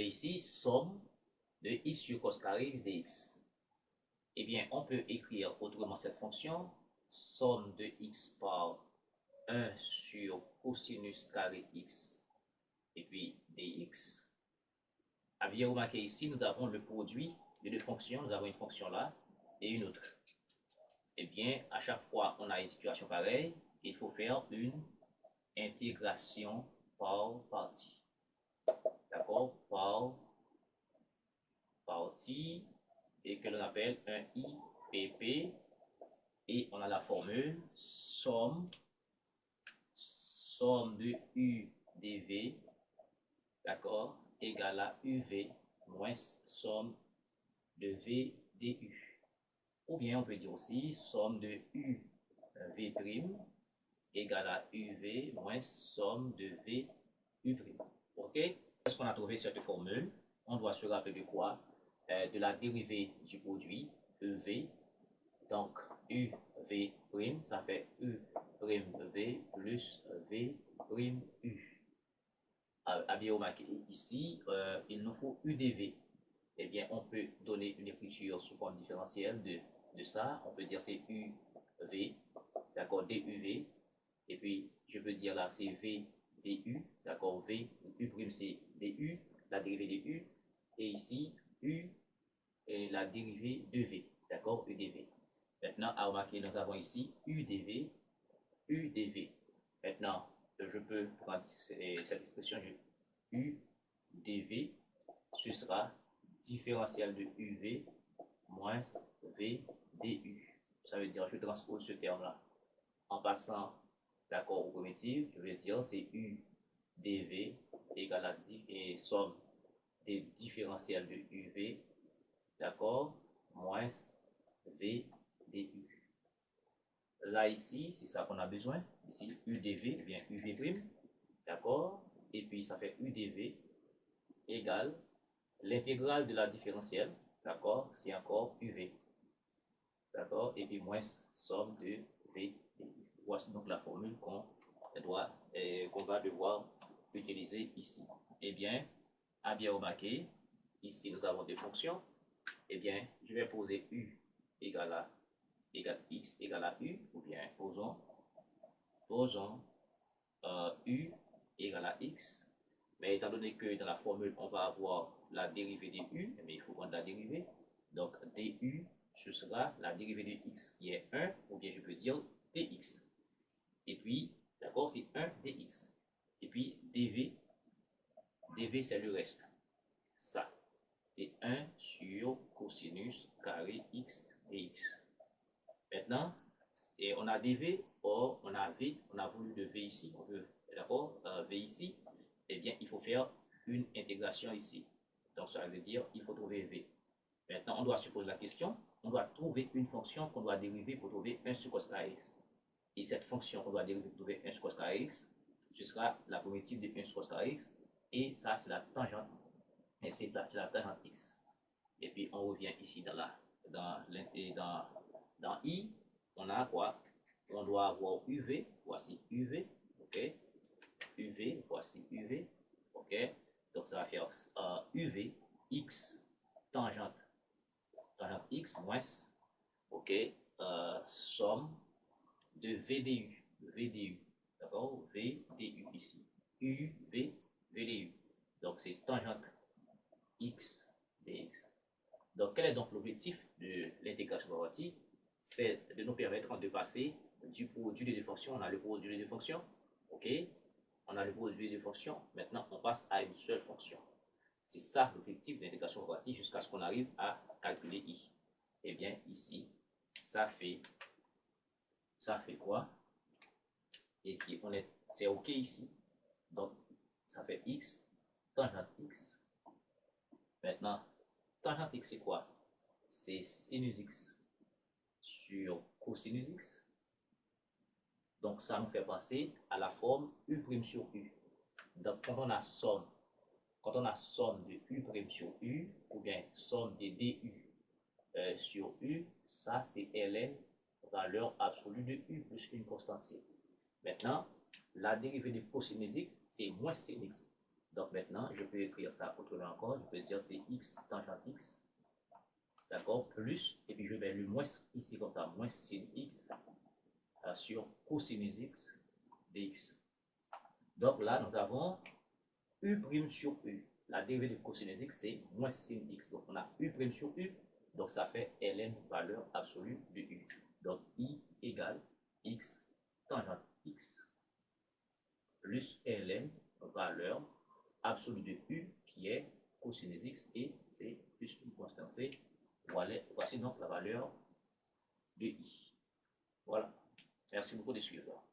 avait ici somme de x sur cos carré x dx. Eh bien, on peut écrire autrement cette fonction, somme de x par 1 sur cosinus carré x et puis dx. À bien remarquer ici, nous avons le produit de deux fonctions. Nous avons une fonction là et une autre. Eh bien, à chaque fois on a une situation pareille, il faut faire une intégration par partie. D'accord? Par partie, et que l'on appelle un IPP. Et on a la formule somme de U dV, d'accord, égale à UV moins somme de V du. Ou bien on peut dire aussi somme de UV' égale à UV moins somme de VU'. Ok? Est-ce qu'on a trouvé cette formule? On doit se rappeler de quoi? De la dérivée du produit EV. Donc UV', ça fait U'V plus V'U. À bien remarquer ici, il nous faut UdV. Eh bien, on peut donner une écriture sous forme différentielle de ça. On peut dire c'est UV, d'accord, DUV. Et puis, je peux dire là, c'est VDU, d'accord, V, U' c'est DU, la dérivée de U. Et ici, U est la dérivée de V, d'accord, UdV. Maintenant, à remarquer, nous avons ici UdV, UdV. Maintenant, je peux prendre cette expression UdV, ce sera différentiel de UV moins VDU. Ça veut dire, je transpose ce terme-là. En passant, d'accord, au primitif, je vais dire c'est UdV égale à somme des différentiels de UV, d'accord, moins VDU. Là, ici, c'est ça qu'on a besoin. Ici, UdV, bien UV', d'accord? Et puis, ça fait UdV égale l'intégrale de la différentielle, d'accord? C'est encore UV, d'accord? Et puis, moins somme de VDU. Voici donc la formule qu'on va devoir utiliser ici. Eh bien, à bien remarquer, ici, nous avons des fonctions. Eh bien, je vais poser U égale x égale à u, ou bien posons u égale à x, mais étant donné que dans la formule on va avoir la dérivée de u, mais il faut prendre la dérivée, donc du ce sera la dérivée de x qui est 1, ou bien je peux dire dx, et puis d'accord, c'est 1 dx, et puis dv c'est le reste, ça c'est 1 sur cosinus carré x dx. Maintenant, et on a dv, or on a v, on a voulu de v ici, on veut, d'accord, v ici, eh bien, il faut faire une intégration ici. Donc, ça veut dire, il faut trouver v. Maintenant, on doit se poser la question, on doit trouver une fonction qu'on doit dériver pour trouver 1 sur cos carré x. Et cette fonction qu'on doit dériver pour trouver 1 sur cos carré x, ce sera la primitive de 1 sur cos carré x, et ça, c'est la tangente, et c'est la tangente x. Et puis, on revient ici dans I, on a quoi? On doit avoir UV, voici UV, ok? UV, voici UV, ok? Donc ça va faire UV, X, tangente X moins, ok? Somme de VDU, d'accord? VDU ici, UV, VDU. Donc c'est tangente X dx. Donc quel est donc l'objectif de l'intégration par partie? C'est de nous permettre de passer du produit de deux fonctions. On a le produit de deux fonctions, ok? On a le produit de deux fonctions. Maintenant, on passe à une seule fonction. C'est ça l'objectif de l'intégration par partie jusqu'à ce qu'on arrive à calculer i. Eh bien, ici, ça fait quoi? Et puis, c'est ok ici. Donc, ça fait x, tangente x. Maintenant, tangente x, c'est quoi? C'est sinus x sur cosinus x. Donc, ça nous fait passer à la forme U' sur U. Donc, quand on a somme de U' sur U, ou bien somme de DU sur U, ça, c'est ln, valeur absolue de U plus une constante C. Maintenant, la dérivée de cosinus x, c'est moins sin x. Donc maintenant, je peux écrire ça autrement encore. Je peux dire c'est x tangente x, d'accord, plus, et puis je vais le moins ici comme ça, moins sin x sur cosinus x dx. Donc là, nous avons u' sur u. La dérivée de cosinus x, c'est moins sin x. Donc on a u' sur u, donc ça fait ln valeur absolue de u. Donc i égale x tangente x plus ln valeur absolue de u qui est cosinus x et c'est plus une constante c. Voici donc la valeur de i. Voilà. Merci beaucoup de suivre.